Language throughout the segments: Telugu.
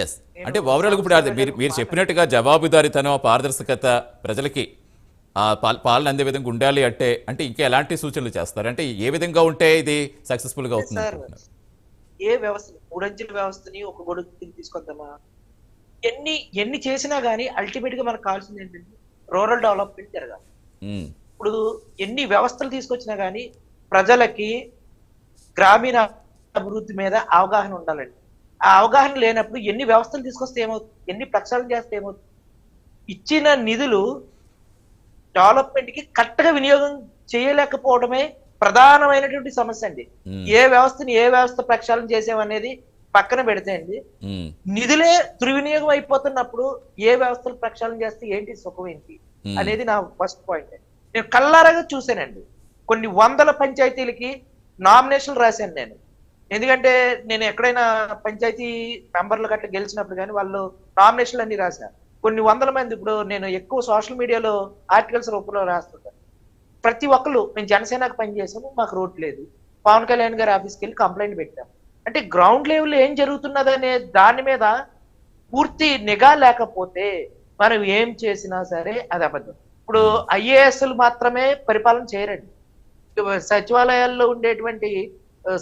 ఎస్. నేను అంటే ఓవరాల్గా ఇప్పుడు అది మీరు సాంబశివరావు మీరు గారు చెప్పినట్టుగా జవాబుదారీతనం, పారదర్శకత ప్రజలకి పాలన అందే విధంగా ఉండాలి అంటే అంటే ఇంకా ఎలాంటి సూచనలు చేస్తారు? అంటే ఏ విధంగా ఉంటే ఇది సక్సెస్ఫుల్గా అంటే అవుతుంది సార్, అనుకుంటున్నారు? ఏ వ్యవస్థ మూడంచెల వ్యవస్థని ఒక గొడుగు కింద తీసుకొద్దామా? ఎన్ని ఎన్ని చేసినా గానీ అల్టిమేట్ గా మనకు కావాల్సింది ఏంటంటే రూరల్ డెవలప్మెంట్ జరగాలి. ఉమ్, ఇప్పుడు ఎన్ని వ్యవస్థలు తీసుకొచ్చినా గానీ ప్రజలకి గ్రామీణ అభివృద్ధి మీద అవగాహన ఉండాలండి. ఆ అవగాహన లేనప్పుడు ఎన్ని వ్యవస్థలు తీసుకొస్తే ఏమవుతుంది, ఎన్ని ప్రక్షాళన చేస్తే ఏమవుతుంది? ఇచ్చిన నిధులు డెవలప్మెంట్ కి కరెక్ట్ గా వినియోగం చేయలేకపోవడమే ప్రధానమైనటువంటి సమస్య అండి. ఉమ్, ఏ వ్యవస్థని ఏ వ్యవస్థ ప్రక్షాళన చేసామనేది పక్కన పెడితే అండి, ఉమ్, నిధులే దుర్వినియోగం అయిపోతున్నప్పుడు ఏ వ్యవస్థలు ప్రక్షాళన చేస్తే ఏంటి సుఖం ఏంటి ఉమ్, అనేది నా ఫస్ట్ పాయింట్. నేను కల్లారగా చూశానండి, కొన్ని వందల పంచాయతీలకి నామినేషన్లు రాశాను నేను. ఎందుకంటే నేను ఎక్కడైనా పంచాయతీ మెంబర్లు గట్రా గెలిచినప్పుడు కానీ వాళ్ళు నామినేషన్లు అన్ని రాశారు. కొన్ని వందల మంది, ఇప్పుడు నేను ఎక్కువ సోషల్ మీడియాలో ఆర్టికల్స్ రూపంలో రాస్తుంటాను. ప్రతి ఒక్కరు మేము జనసేనకు పనిచేసాము, మాకు రోడ్ లేదు, పవన్ కళ్యాణ్ గారి ఆఫీస్కి వెళ్ళి కంప్లైంట్ పెట్టాము. అంటే గ్రౌండ్ లెవెల్ ఏం జరుగుతున్నదనే దాని మీద పూర్తి నిఘా లేకపోతే మనం ఏం చేసినా సరే అది అబద్ధం. ఇప్పుడు ఐఏఎస్లు మాత్రమే పరిపాలన చేయరండి. సచివాలయాల్లో ఉండేటువంటి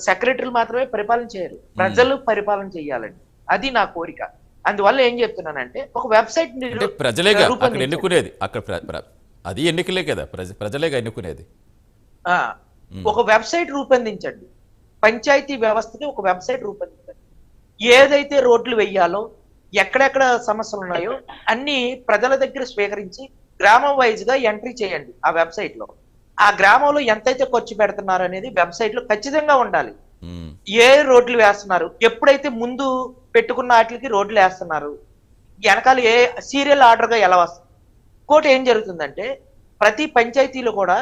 సెక్రటరీలు మాత్రమే పరిపాలన చేయరు, ప్రజలు పరిపాలన చేయాలండి. అది నా కోరిక. అందువల్ల ఏం చెప్తున్నానంటే ఒక వెబ్సైట్ అంటే ప్రజలేగా అక్కడ రూపొందించండి. ఎన్నుకునేది, అక్కడ అది ఎన్నికలే కదా, ప్రజలేగా ఎన్నుకునేది. ఆ, ఒక వెబ్సైట్ రూపొందించండి. పంచాయతీ వ్యవస్థకి ఒక వెబ్సైట్ రూపొందించండి. ఏదైతే రోడ్లు వెయ్యాలో, ఎక్కడెక్కడ సమస్యలు ఉన్నాయో అన్ని ప్రజల దగ్గర స్వీకరించి గ్రామం వైజ్ గా ఎంట్రీ చేయండి ఆ వెబ్సైట్ లో. ఆ గ్రామంలో ఎంతైతే ఖర్చు పెడుతున్నారు అనేది వెబ్సైట్ లో ఖచ్చితంగా ఉండాలి. ఉమ్, ఏ రోడ్లు వేస్తున్నారు, ఎప్పుడైతే ముందు పెట్టుకున్న వాటికి రోడ్లు వేస్తున్నారు, వెనకాల ఏ సీరియల్ ఆర్డర్ గా ఎలా వస్తుంది. ఇంకోటి ఏం జరుగుతుందంటే ప్రతి పంచాయతీలో కూడా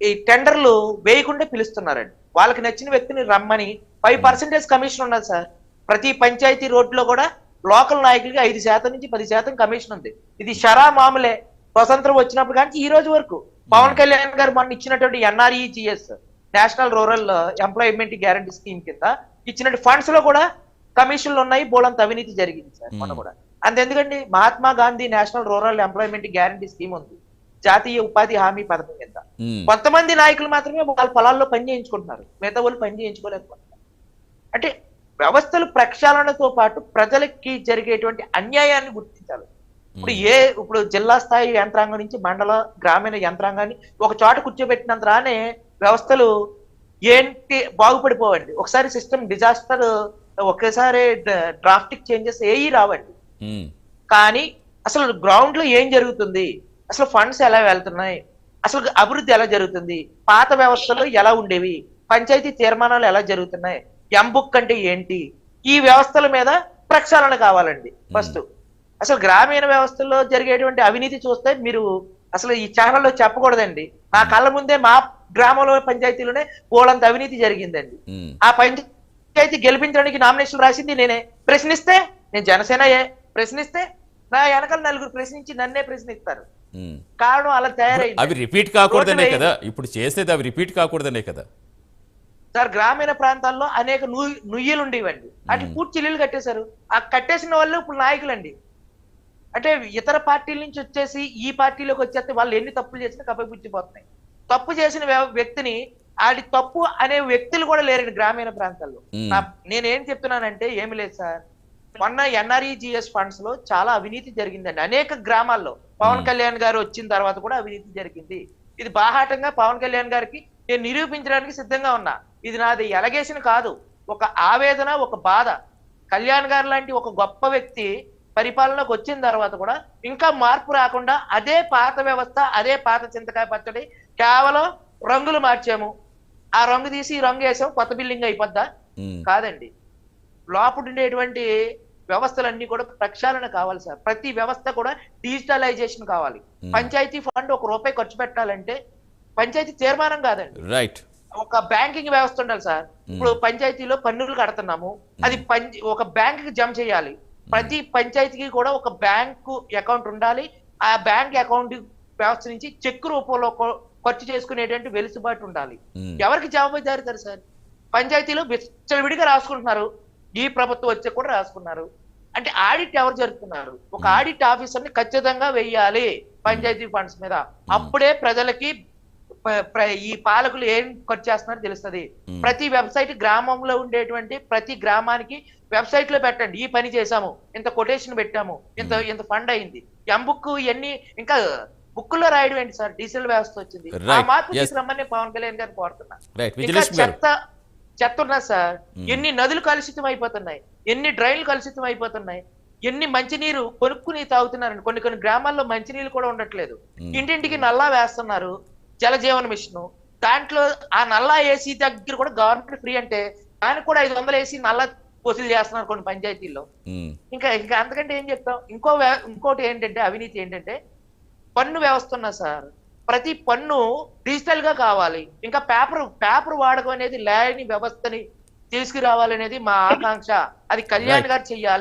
ఈ టెండర్లు వేయకుండా పిలుస్తున్నారండి. వాళ్ళకి నచ్చిన వ్యక్తిని రమ్మని 5% కమిషన్ ఉన్నది సార్. ప్రతి పంచాయతీ రోడ్లో కూడా లోకల్ నాయకులకి 5% నుంచి 10% కమిషన్ ఉంది. ఇది షరా మామూలే. స్వతంత్రం వచ్చినప్పుడు కానీ ఈ రోజు వరకు పవన్ కళ్యాణ్ గారు మొన్న ఇచ్చినటువంటి NREGS, national rural employment guarantee scheme కింద ఇచ్చినట్టు ఫండ్స్ లో కూడా కమిషన్లు ఉన్నాయి, బోలంత అవినీతి జరిగింది సార్ మొన్న కూడా. అంతెందుకండి, Mahatma Gandhi national rural employment guarantee scheme ఉంది, జాతీయ ఉపాధి హామీ పథకం కింద. ఉమ్, కొంతమంది నాయకులు మాత్రమే వాళ్ళ పొలాల్లో పని చేయించుకుంటున్నారు, మిగతా వాళ్ళు పని చేయించుకోలేకపోతున్నారు. అంటే వ్యవస్థలు ప్రక్షాళనతో పాటు ప్రజలకి జరిగేటువంటి అన్యాయాన్ని గుర్తించాలి. ఇప్పుడు జిల్లా స్థాయి యంత్రాంగం నుంచి మండల గ్రామీణ యంత్రాంగాన్ని ఒక చోట కూర్చోబెట్టినంత రానే వ్యవస్థలు ఏంటి బాగుపడిపోవండి. ఒకసారి సిస్టమ్ డిజాస్టర్, ఒకేసారి డ్రాఫ్టిక్ చేంజెస్ ఏవి రావండి. ఉమ్, కానీ అసలు గ్రౌండ్ లో ఏం జరుగుతుంది, అసలు ఫండ్స్ ఎలా వెళ్తున్నాయి, అసలు అభివృద్ధి ఎలా జరుగుతుంది, పాత వ్యవస్థలు ఎలా ఉండేవి, పంచాయతీ తీర్మానాలు ఎలా జరుగుతున్నాయి, ఎంబుక్ అంటే ఏంటి, ఈ వ్యవస్థల మీద ప్రక్షాళన కావాలండి ఫస్ట్. అసలు గ్రామీణ వ్యవస్థల్లో జరిగేటువంటి అవినీతి చూస్తే మీరు అసలు ఈ ఛానల్లో చెప్పకూడదండి. నా కళ్ళ ముందే మా గ్రామంలో పంచాయతీలోనే పోలంత అవినీతి జరిగిందండి. ఉమ్, ఆ పంచాయతీ గెలిపించడానికి నామినేషన్ రాసింది నేనే. ప్రశ్నిస్తే నేను జనసేనయే, ప్రశ్నిస్తే నా వెనకాల నలుగురు ప్రశ్నించి నన్నే ప్రశ్నిస్తారు. ఉమ్. కారణం అలా తయారైంది. అవి రిపీట్ కాకూడదనే కదా ఇప్పుడు చేసేది, అవి రిపీట్ కాకూడదనే కదా. సార్, గ్రామీణ ప్రాంతాల్లో అనేక నుయ్యలు ఉండేవండి, అటు పూర్తి ఇల్లులు కట్టేశారు. ఆ కట్టేసిన వాళ్ళు ఇప్పుడు నాయకులండి. అంటే ఇతర పార్టీల నుంచి వచ్చేసి ఈ పార్టీలోకి వచ్చేస్తే వాళ్ళు ఎన్ని తప్పులు చేసినా కప్పిపుచ్చిపోతున్నాయి. తప్పు చేసిన వ్యక్తిని ఆడి తప్పు అనే వ్యక్తులు కూడా లేరండి గ్రామీణ ప్రాంతాల్లో. నేనేం చెప్తున్నానంటే ఏమి లేదు సార్, మొన్న ఎన్ఆర్ఈజిఎస్ ఫండ్స్ లో చాలా అవినీతి జరిగిందండి అనేక గ్రామాల్లో. పవన్ కళ్యాణ్ గారు వచ్చిన తర్వాత కూడా అవినీతి జరిగింది. ఇది బాహాటంగా పవన్ కళ్యాణ్ గారికి నేను నిరూపించడానికి సిద్ధంగా ఉన్నా. ఇది నాది ఎలగేషన్ కాదు, ఒక ఆవేదన, ఒక బాధ. కళ్యాణ్ గారు లాంటి ఒక గొప్ప వ్యక్తి పరిపాలనకు వచ్చిన తర్వాత కూడా ఇంకా మార్పు రాకుండా అదే పాత వ్యవస్థ, అదే పాత చింతకాయ పచ్చడి, కేవలం రంగులు మార్చాము, ఆ రంగు తీసి ఈ రంగు వేసాము, కొత్త బిల్డింగ్ అయిపోద్దా? కాదండి. లోపల ఉండేటువంటి వ్యవస్థలన్నీ కూడా ప్రక్షాళన కావాలి సార్. ప్రతి వ్యవస్థ కూడా డిజిటలైజేషన్ కావాలి. పంచాయతీ ఫండ్ ₹1 ఖర్చు పెట్టాలంటే పంచాయతీ తీర్మానం కాదండి, రైట్, ఒక బ్యాంకింగ్ వ్యవస్థ ఉండాలి సార్. ఇప్పుడు పంచాయతీలో పన్నులు కడుతున్నాము, అది ఒక బ్యాంక్ కి జమ చేయాలి. ప్రతి పంచాయతీకి కూడా ఒక బ్యాంకు అకౌంట్ ఉండాలి. ఆ బ్యాంక్ అకౌంట్ వ్యవస్థ నుంచి చెక్ రూపంలో ఖర్చు చేసుకునేటువంటి వెలుసుబాటు ఉండాలి. ఎవరికి జవాబుదారీ సార్? పంచాయతీలో విచ్చలవిడిగా రాసుకుంటున్నారు. ఈ ప్రభుత్వం వచ్చే కూడా రాసుకున్నారు. అంటే ఆడిట్ ఎవరు జరుపుతున్నారు? ఒక ఆడిట్ ఆఫీసర్ ని ఖచ్చితంగా వెయ్యాలి పంచాయతీ ఫండ్స్ మీద. అప్పుడే ప్రజలకి ఈ పాలకులు ఏం ఖర్చు చేస్తున్నారో తెలుస్తుంది. ప్రతి వెబ్సైట్, గ్రామంలో ఉండేటువంటి ప్రతి గ్రామానికి వెబ్సైట్ లో పెట్టండి, ఈ పని చేశాము, ఇంత కొటేషన్ పెట్టాము, ఇంత ఫండ్ అయింది. ఎంబుక్ ఇవన్నీ ఇంకా బుక్ లో రాయడం ఏంటి సార్? డిజిటల్ వ్యవస్థ వచ్చింది. ఆ Right. మార్పు Yes. తీసుకురమ్మని పవన్ కళ్యాణ్ గారిని కోరుతున్నా. రైట్, ఇంకా విజయలక్ష్మి గారు. చెత్త ఉన్నా సార్, ఎన్ని నదులు కలుషితం అయిపోతున్నాయి, ఎన్ని డ్రైన్లు కలుషితం అయిపోతున్నాయి, ఎన్ని మంచినీరు కొనుక్కుని తాగుతున్నారండి. కొన్ని గ్రామాల్లో మంచినీళ్ళు కూడా ఉండట్లేదు. ఇంటింటికి నల్లా వేస్తున్నారు, జలజీవన మిషన్. దాంట్లో ఆ నల్లా ఏసీ దగ్గర కూడా గవర్నమెంట్ ఫ్రీ అంటే దానికి కూడా 500 వేసి నల్లా వసూలు చేస్తున్నారు కొన్ని పంచాయతీల్లో. ఇంకా అంతకంటే ఏం చెప్తాం? ఇంకోటి ఏంటంటే అవినీతి ఏంటంటే పన్ను వ్యవస్థ ఉన్నా సార్, ప్రతి పన్ను డిజిటల్ గా కావాలి. ఇంకా పేపర్ వాడకం అనేది లేని వ్యవస్థని తీసుకురావాలనేది మా ఆకాంక్ష. అది కళ్యాణ్ గారు చెయ్యాలి.